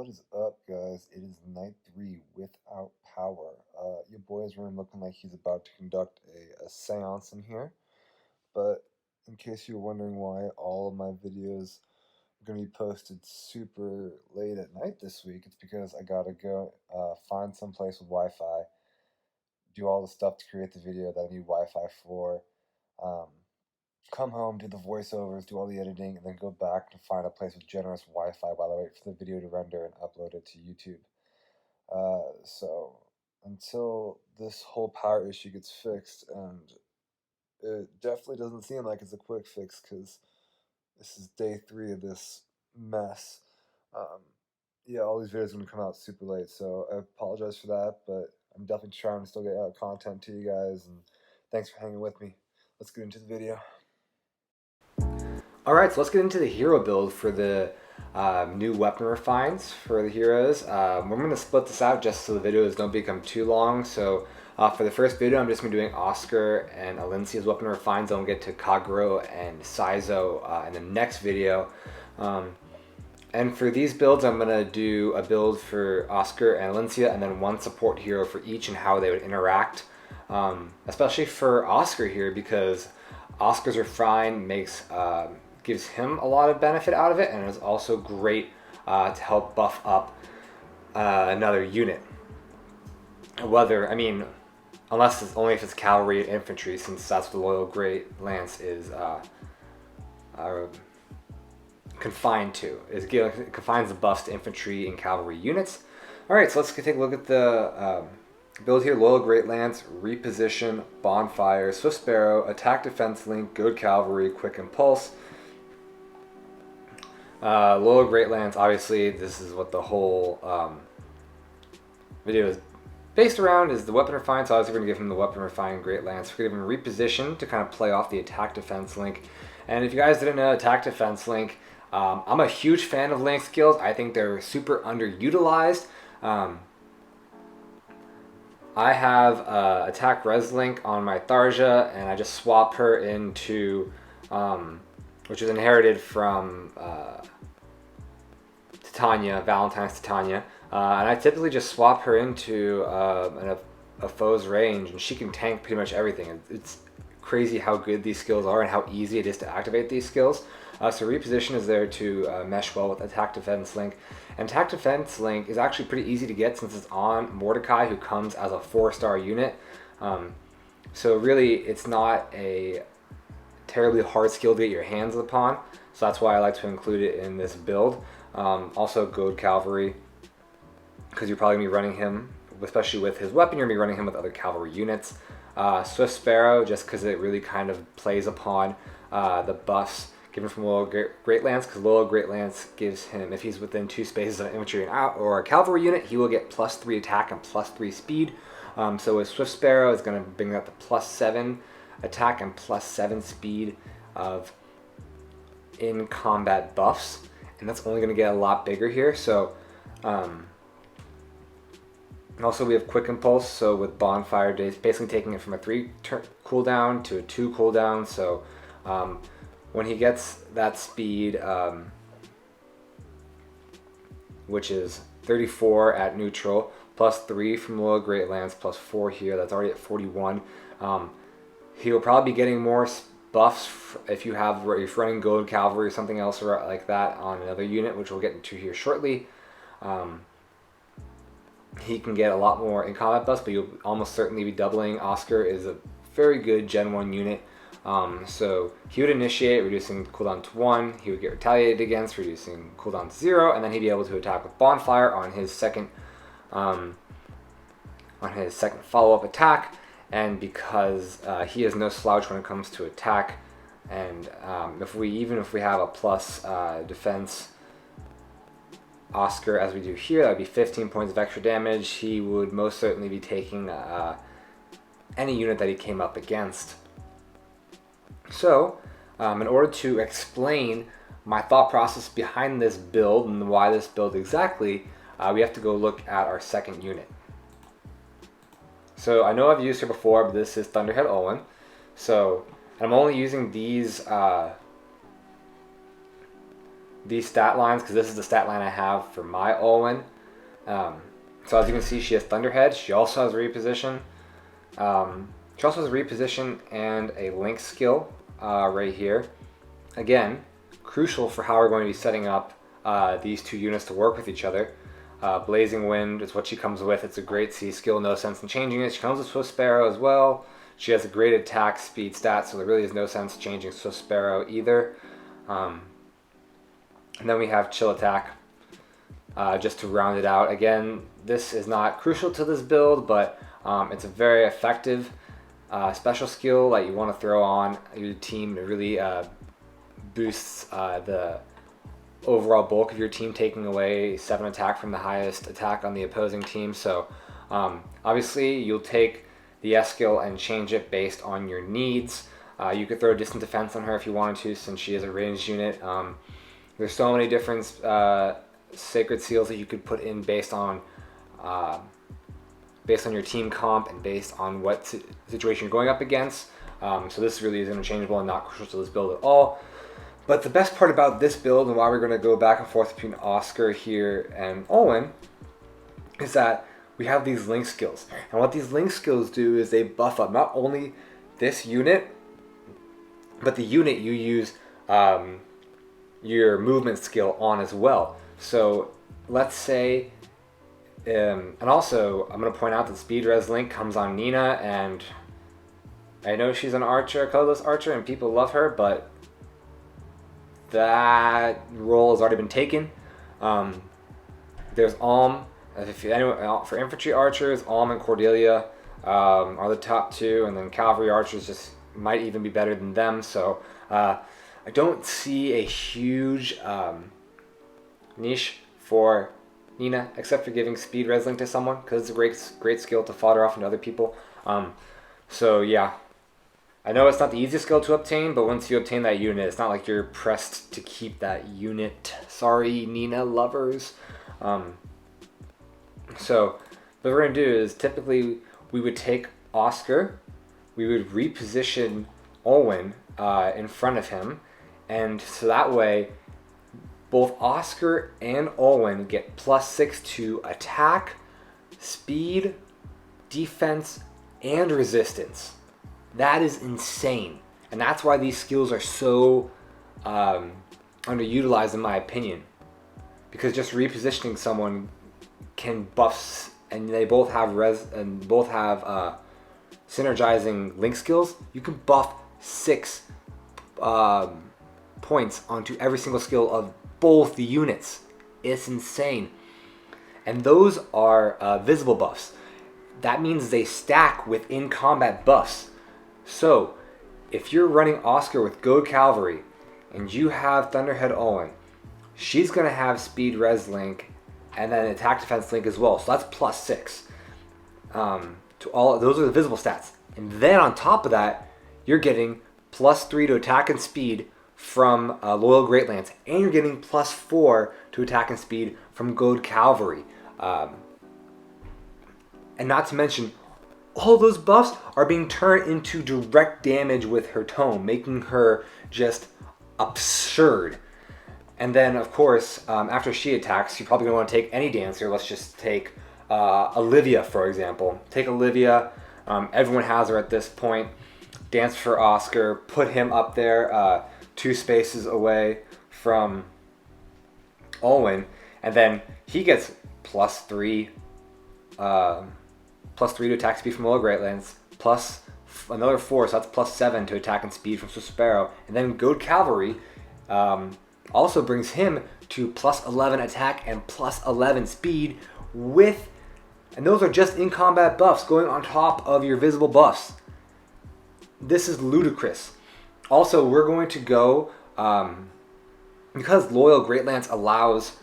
What is up, guys? It is night 3 without power. Your boy's room looking like he's about to conduct a seance in here. But in case you're wondering why all of my videos are going to be posted super late at night this week, it's because I gotta go find some place with Wi-Fi, do all the stuff to create the video that I need Wi-Fi for, um, come home, do the voiceovers, do all the editing, and then go back to find a place with generous Wi-Fi while I wait for the video to render and upload it to YouTube. So until this whole power issue gets fixed, and it definitely doesn't seem like it's a quick fix because this is day 3 of this mess. Um, yeah, all these videos are gonna come out super late, so I apologize for that, but I'm definitely trying to still get out content to you guys, and thanks for hanging with me. Let's get into the video. Alright, so let's get into the hero build for the new weapon refines for the heroes. We're going to split this out just so the videos don't become too long. So for the first video, I'm just going to be doing Oscar and Elincia's weapon refines. Then we'll get to Kaguro and Saizo in the next video. And for these builds, I'm going to do a build for Oscar and Elincia and then one support hero for each and how they would interact. Especially for Oscar here, because Oscar's refine gives him a lot of benefit out of it, and is also great to help buff up another unit. Unless it's only if it's cavalry and infantry, since that's what the Loyal Great Lance is confined to. It confines the buffs to infantry and cavalry units. Alright, so let's take a look at the build here. Loyal Great Lance, reposition, bonfire, Swift Sparrow, attack defense link, good cavalry, quick impulse. Loyal Great Lance, obviously this is what the whole video is based around, is the weapon refine. So obviously we're going to give him the weapon refine Great Lance. We're going to give him reposition to kind of play off the attack defense link. And if you guys didn't know, attack defense link, I'm a huge fan of link skills. I think they're super underutilized. I have attack res link on my Tharja, and I just swap her into, which is inherited from Titania, Valentine's Titania, and I typically just swap her into a foe's range, and she can tank pretty much everything. It's crazy how good these skills are and how easy it is to activate these skills. So reposition is there to mesh well with attack defense link. And attack defense link is actually pretty easy to get since it's on Mordecai, who comes as a 4-star unit. So really it's not a terribly hard skill to get your hands upon. So that's why I like to include it in this build. Also Goad Cavalry, because you're probably going to be running him, especially with his weapon, you're going to be running him with other cavalry units. Swift Sparrow, just because it really kind of plays upon the buffs given from Loyal Great Lance, because Loyal Great Lance gives him, if he's within 2 spaces of an infantry or a cavalry unit, he will get +3 attack and +3 speed. So with Swift Sparrow, it's going to bring up the +7 attack and +7 speed of in combat buffs, and that's only going to get a lot bigger here. So also we have quick impulse, so with bonfire days, basically taking it from a 3 cooldown to a 2 cooldown. So when he gets that speed, which is 34 at neutral, +3 from Loyal Great Lance, +4 here, that's already at 41. He'll probably be getting more buffs if you're running Gold Cavalry or something else like that on another unit, which we'll get into here shortly. He can get a lot more in combat buffs, but you'll almost certainly be doubling. Oscar is a very good Gen 1 unit. So he would initiate, reducing cooldown to 1. He would get retaliated against, reducing cooldown to 0, and then he'd be able to attack with bonfire on his second follow-up attack. And because he has no slouch when it comes to attack, and even if we have a plus defense Oscar as we do here, that would be 15 points of extra damage. He would most certainly be taking any unit that he came up against. So in order to explain my thought process behind this build and why this build exactly, we have to go look at our second unit. So I know I've used her before, but this is Thunderhead Olin. So I'm only using these these stat lines because this is the stat line I have for my Olwen. So as you can see, she has Thunderhead. She also has Reposition. She also has Reposition and a Link skill right here. Again, crucial for how we're going to be setting up these two units to work with each other. Blazing Wind is what she comes with. It's a great C skill, no sense in changing it. She comes with Swift Sparrow as well. She has a great attack speed stat, so there really is no sense changing Swift Sparrow either. And then we have Chill Attack, just to round it out. Again, this is not crucial to this build, but it's a very effective special skill that you want to throw on your team. It really boosts the overall bulk of your team, taking away 7 attack from the highest attack on the opposing team. So obviously you'll take the S skill and change it based on your needs. You could throw distant defense on her if you wanted to, since she is a ranged unit. There's so many different sacred seals that you could put in based on your team comp and based on what situation you're going up against. So this really is interchangeable and not crucial to this build at all. But the best part about this build, and why we're going to go back and forth between Oscar here and Olwen, is that we have these link skills. And what these link skills do is they buff up not only this unit, but the unit you use your movement skill on as well. So let's say, and also I'm going to point out that Speed Res Link comes on Nina, and I know she's an archer, a colorless archer, and people love her, but that role has already been taken. There's Alm. For infantry archers, Alm and Cordelia are the top two, and then cavalry archers just might even be better than them. So I don't see a huge niche for Nina, except for giving Speed Res Link to someone, because it's a great skill to fodder off into other people. So yeah, I know it's not the easiest skill to obtain, but once you obtain that unit, it's not like you're pressed to keep that unit. Sorry, Nina lovers. So what we're going to do is, typically we would take Oscar, we would reposition Olwen in front of him, and so that way both Oscar and Olwen get +6 to attack, speed, defense, and resistance. That is insane. And that's why these skills are so underutilized in my opinion. Because just repositioning someone can buff, and they both have synergizing link skills. You can buff 6 points onto every single skill of both the units. It's insane. And those are visible buffs. That means they stack with in-combat buffs. So if you're running Oscar with Goad Cavalry and you have Thunderhead Olwen, she's going to have Speed Res Link and then Attack Defense Link as well. So that's +6 to all. Those are the visible stats. And then on top of that, you're getting +3 to attack and speed from Loyal Great Lance, and you're getting +4 to attack and speed from Goad Cavalry. And not to mention, all those buffs are being turned into direct damage with her tome, making her just absurd. And then, of course, after she attacks, you're probably going to want to take any dancer. Let's just take Olivia, for example. Take Olivia. Everyone has her at this point. Dance for Oscar. Put him up there 2 spaces away from Olwen. And then he gets +3 to attack speed from Loyal Great Lance, plus another 4, so that's +7 to attack and speed from Swift Sparrow. And then Goad Cavalry also brings him to +11 attack and +11 speed with, and those are just in combat buffs going on top of your visible buffs. This is ludicrous. Also, we're going to go, because Loyal Great Lance allows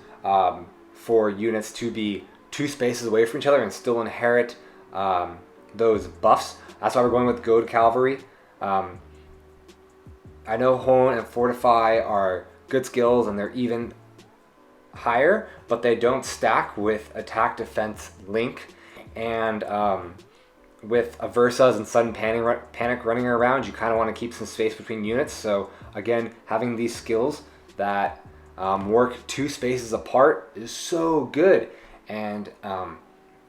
for units to be 2 spaces away from each other and still inherit those buffs. That's why we're going with Goad Cavalry. I know Hone and Fortify are good skills and they're even higher, but they don't stack with Attack Defense Link, and with Aversas and Sudden Panic running around, you kind of want to keep some space between units. So again, having these skills that work 2 spaces apart is so good. And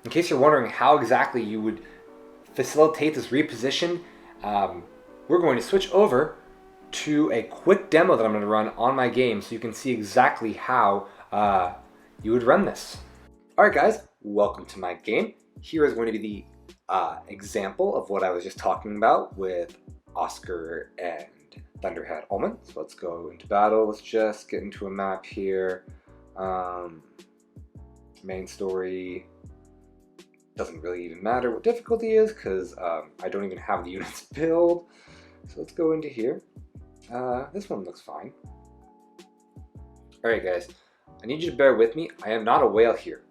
in case you're wondering how exactly you would facilitate this reposition, we're going to switch over to a quick demo that I'm going to run on my game so you can see exactly how you would run this. Alright guys, welcome to my game. Here is going to be the example of what I was just talking about with Oscar and Thunderhead Omen. So let's go into battle. Let's just get into a map here. Main story. Doesn't really even matter what difficulty is because I don't even have the units build. So let's go into here. This one looks fine. Alright guys, I need you to bear with me. I am not a whale here.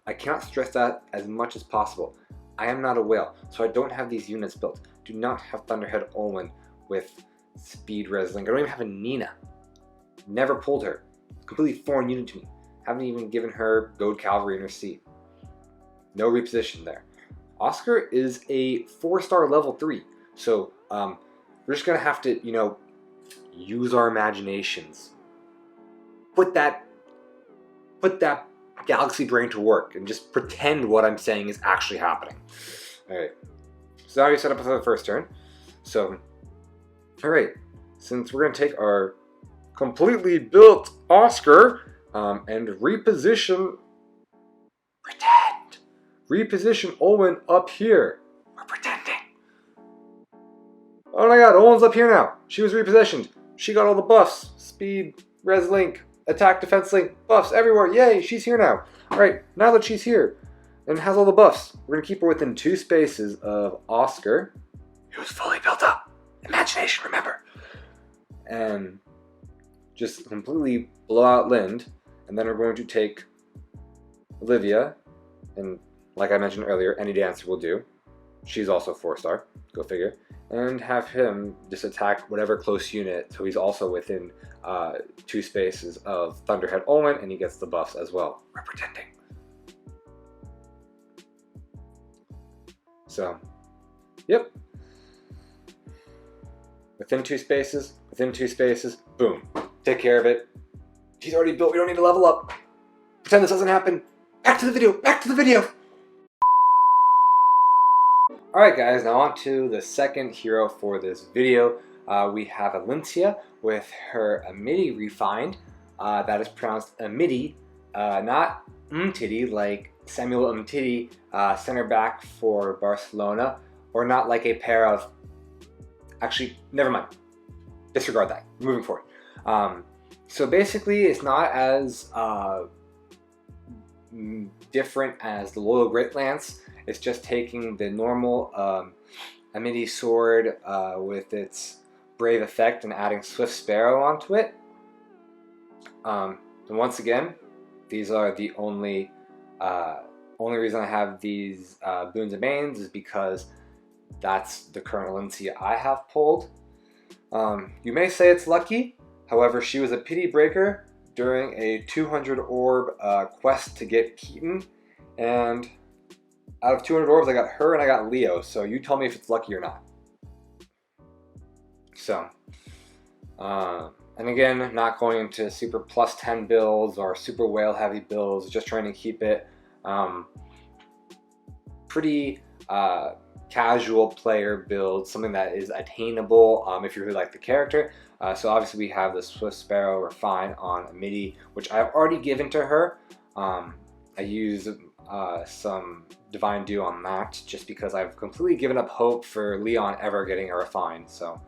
I cannot stress that as much as possible. I am not a whale, so I don't have these units built. Do not have Thunderhead Owen with Speed Reslink. I don't even have a Nina. Never pulled her. Completely foreign unit to me. Haven't even given her Goad Cavalry in her seat. No reposition there. Oscar is a 4-star level 3, so we're just gonna have to, use our imaginations. Put that galaxy brain to work and just pretend what I'm saying is actually happening. Alright, so now you set up for the first turn. So, alright, since we're going to take our completely built Oscar and reposition Owen up here. We're pretending. Oh my god, Owen's up here now. She was repositioned. She got all the buffs. Speed, Res Link, Attack, Defense Link, buffs everywhere. Yay, she's here now. Alright, now that she's here and has all the buffs, we're going to keep her within 2 spaces of Oscar, who's fully built up. Imagination, remember. And just completely blow out Lind. And then we're going to take Olivia, and like I mentioned earlier, any dancer will do. She's also 4-star, go figure. And have him just attack whatever close unit, so he's also within 2 spaces of Thunderhead Owen, and he gets the buffs as well. We're pretending. So, yep. Within 2 spaces, boom. Take care of it. He's already built, we don't need to level up. Pretend this doesn't happen. Back to the video. Alright guys, now on to the second hero for this video. We have Elincia with her Amiti refined. That is pronounced Amiti, not Umtiti like Samuel Umtiti, center back for Barcelona, or not like a pair of... Actually, never mind. Disregard that. Moving forward. So basically, it's not as different as the Loyal Great Lance. It's just taking the normal Amiti sword with its Brave effect and adding Swift Sparrow onto it. And once again, these are the only reason I have these boons and banes is because that's the current Elincia I have pulled. You may say it's lucky, however, she was a pity breaker during a 200 orb quest to get Keaton, and out of 200 orbs I got her and I got Leo, so you tell me if it's lucky or not. So, and again, not going into super plus 10 builds or super whale heavy builds, just trying to keep it pretty casual player build, something that is attainable if you really like the character. So obviously we have the Swift Sparrow Refine on Amiti, which I've already given to her. I use some Divine Dew on that just because I've completely given up hope for Leon ever getting a Refine. So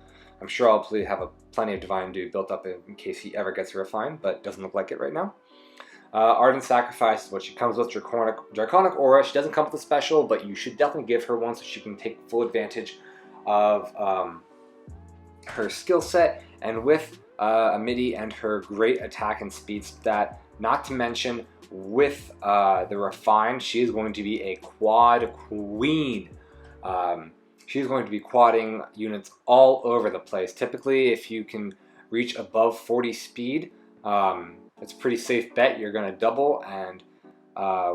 I'm sure I'll probably have plenty of Divine Dew built up in case he ever gets a Refine, but doesn't look like it right now. Ardent Sacrifice is what she comes with, Draconic Aura. She doesn't come with a special, but you should definitely give her one so she can take full advantage of her skill set. And with Amiti and her great attack and speed stat, not to mention with the Refine, she is going to be a quad queen. She's going to be quadding units all over the place. Typically, if you can reach above 40 speed, it's a pretty safe bet you're going to double. And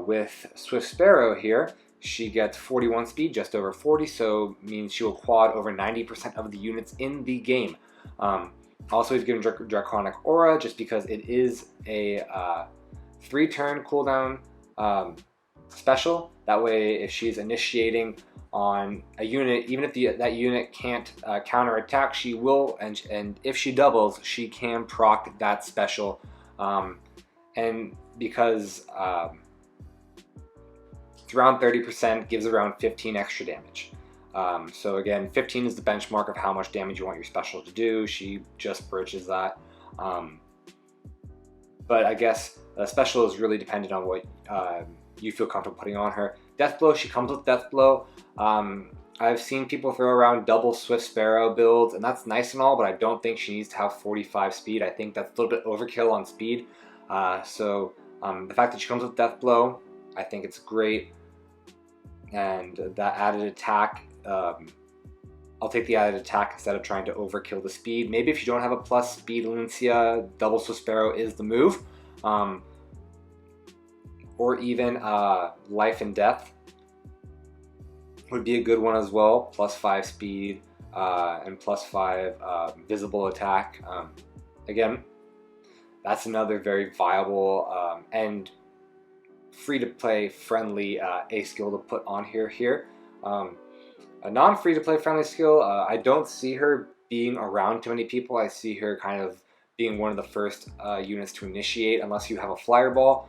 with Swift Sparrow here, she gets 41 speed, just over 40, so means she will quad over 90% of the units in the game. Also, we've given Draconic Aura just because it is a 3-turn cooldown special. That way, if she's initiating on a unit, even if that unit can't counter attack, she will, and if she doubles, she can proc that special. And because it's around 30%, gives around 15 extra damage. So again, 15 is the benchmark of how much damage you want your special to do. She just bridges that. But I guess the special is really dependent on what you feel comfortable putting on her. Death Blow, she comes with Death Blow. I've seen people throw around double Swift Sparrow builds, and that's nice and all, but I don't think she needs to have 45 speed. I think that's a little bit overkill on speed. So the fact that she comes with Death Blow, I think it's great. And that added attack, I'll take the added attack instead of trying to overkill the speed. Maybe if you don't have a plus speed Elincia, double Swift Sparrow is the move. Or even Life and Death would be a good one as well. +5 speed and +5 visible attack. Again, that's another very viable and free-to-play friendly A skill to put on here. A non-free-to-play friendly skill, I don't see her being around too many people. I see her kind of being one of the first units to initiate unless you have a flyer ball.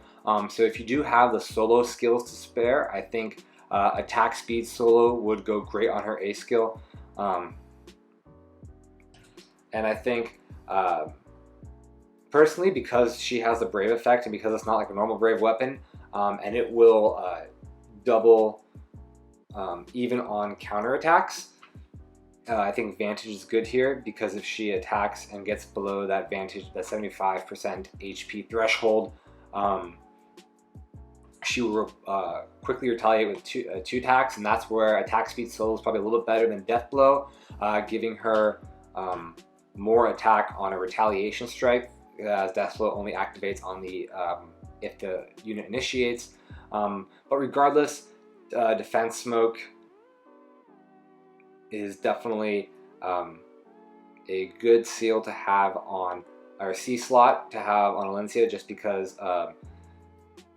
So if you do have the solo skills to spare, I think attack speed solo would go great on her A skill. And I think personally, because she has the Brave effect and because it's not like a normal Brave weapon, and it will double even on counterattacks, I think Vantage is good here because if she attacks and gets below that Vantage, that 75% HP threshold, she will quickly retaliate with two attacks, and that's where attack speed solo is probably a little bit better than Death Blow, giving her more attack on a retaliation strike, as Death Blow only activates on the if the unit initiates. But regardless, Defense Smoke is definitely a good seal to have on, or C slot to have on Elincia, just because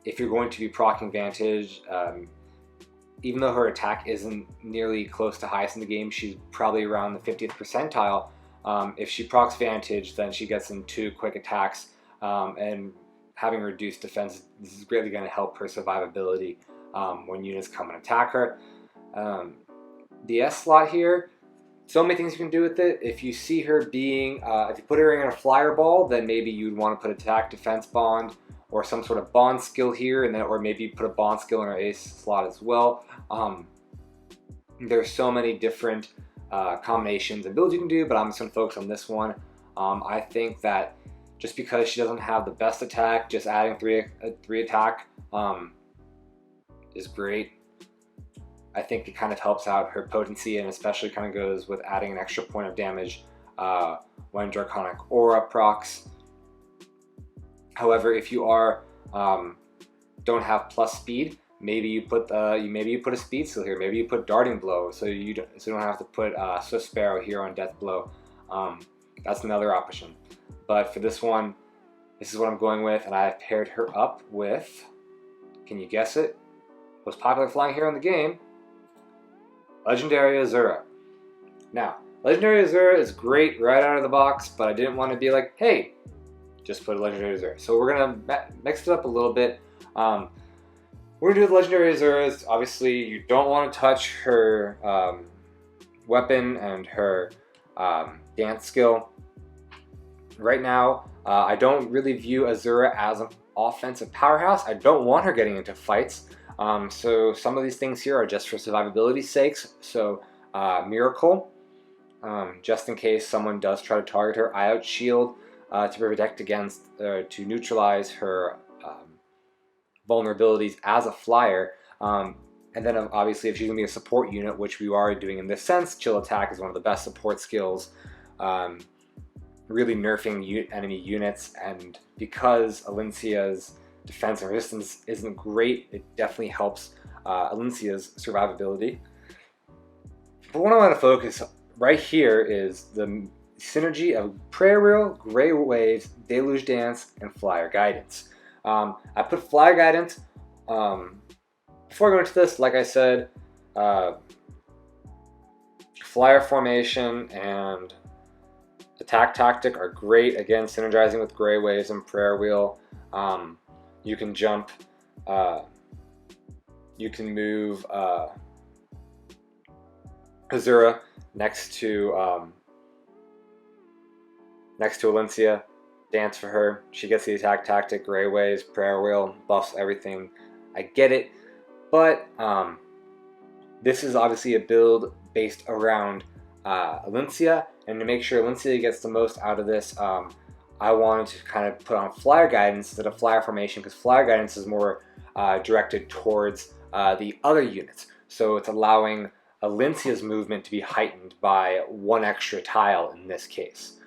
if you're going to be proccing Vantage, even though her attack isn't nearly close to highest in the game, she's probably around the 50th percentile. If she procs Vantage, then she gets in 2 quick attacks, and having reduced defense, this is greatly going to help her survivability when units come and attack her. The S slot here, so many things you can do with it. If you see her being, if you put her in a flyer ball, then maybe you'd want to put attack, defense bond, or some sort of bond skill here, and then, or maybe put a bond skill in her ace slot as well. There's so many different combinations and builds you can do, but I'm just going to focus on this one. I think that just because she doesn't have the best attack, just adding 3 attack is great. I think it kind of helps out her potency, and especially kind of goes with adding an extra point of damage when Draconic Aura procs. However, if you are don't have plus speed, maybe you put a speed skill here. Maybe you put Darting Blow, so you don't have to put Swift Sparrow here on Death Blow. That's another option. But for this one, this is what I'm going with, and I have paired her up with, can you guess it? Most popular flying hero in the game, Legendary Azura. Now, Legendary Azura is great right out of the box, but I didn't want to be like, hey, just put a Legendary Azura. So we're gonna mix it up a little bit. We're gonna do with Legendary Azuras. Obviously, you don't want to touch her weapon and her dance skill. Right now, I don't really view Azura as an offensive powerhouse. I don't want her getting into fights. So some of these things here are just for survivability sakes. So Miracle, just in case someone does try to target her. Eye Out Shield, to protect against, to neutralize her vulnerabilities as a flyer. And then obviously if she's going to be a support unit, which we are doing in this sense, Chill Attack is one of the best support skills, really nerfing enemy units. And because Elincia's defense and resistance isn't great, it definitely helps Elincia's survivability. But what I want to focus right here is synergy of Prayer Wheel, Grey Waves, Deluge Dance, and Flyer Guidance. I put Flyer Guidance, before I go into this, like I said, Flyer Formation and Attack Tactic are great, again, synergizing with Grey Waves and Prayer Wheel. You can jump, you can move Azura next to Elincia, dance for her. She gets the Attack Tactic, Grey Waves, Prayer Wheel, buffs everything. I get it, but this is obviously a build based around Elincia, and to make sure Elincia gets the most out of this, I wanted to kind of put on Flyer Guidance instead of Flyer Formation, because Flyer Guidance is more directed towards the other units. So it's allowing Elincia's movement to be heightened by one extra tile in this case.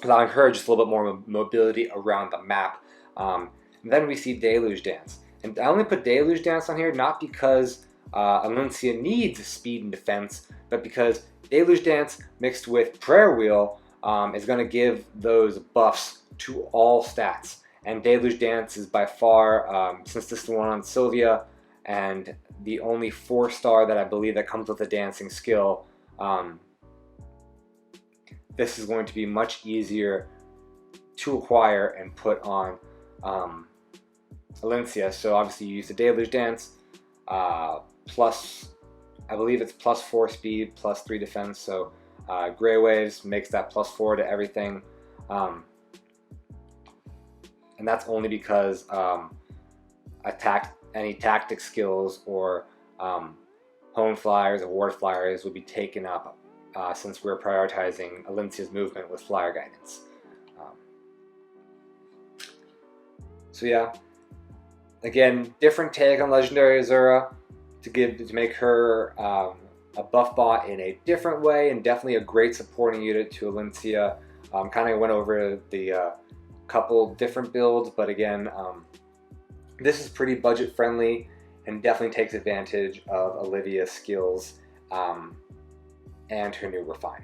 Allowing her just a little bit more mobility around the map. And then we see Deluge Dance. And I only put Deluge Dance on here not because Elincia needs speed and defense, but because Deluge Dance mixed with Prayer Wheel is going to give those buffs to all stats. And Deluge Dance is by far, since this is the one on Sylvia, and the only 4-star that I believe that comes with a dancing skill, this is going to be much easier to acquire and put on Elincia. So obviously you use the Deluge Dance, plus, I believe it's plus 4 speed, plus 3 defense, so Grey Waves makes that plus 4 to everything. And that's only because any tactic skills or hone flyers or ward flyers would be taken up since we're prioritizing Elincia's movement with Flyer Guidance. So yeah, again, different take on Legendary Azura to make her a buff bot in a different way, and definitely a great supporting unit to Elincia. Kind of went over the couple different builds, but again, this is pretty budget friendly and definitely takes advantage of Olivia's skills and her new Refine.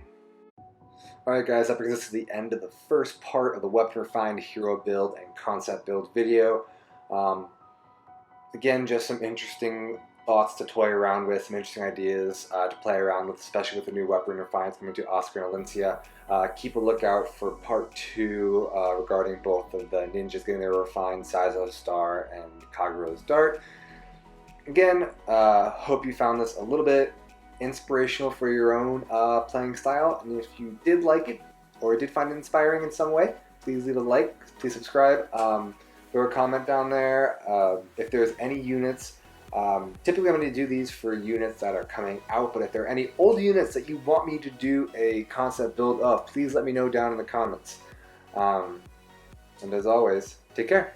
Alright guys, that brings us to the end of the first part of the Weapon Refined hero build and concept build video. Again, just some interesting thoughts to toy around with, some interesting ideas to play around with, especially with the new Weapon Refines coming to Oscar and Elincia. Keep a lookout for part 2 regarding both of the ninjas getting their refined Saizo's Star and Kagero's Dart. Again, hope you found this a little bit inspirational for your own playing style, and if you did like it or did find it inspiring in some way, please leave a like, please subscribe, throw a comment down there. If there's any units, typically I'm going to do these for units that are coming out, but if there are any old units that you want me to do a concept build of, please let me know down in the comments. And as always, take care.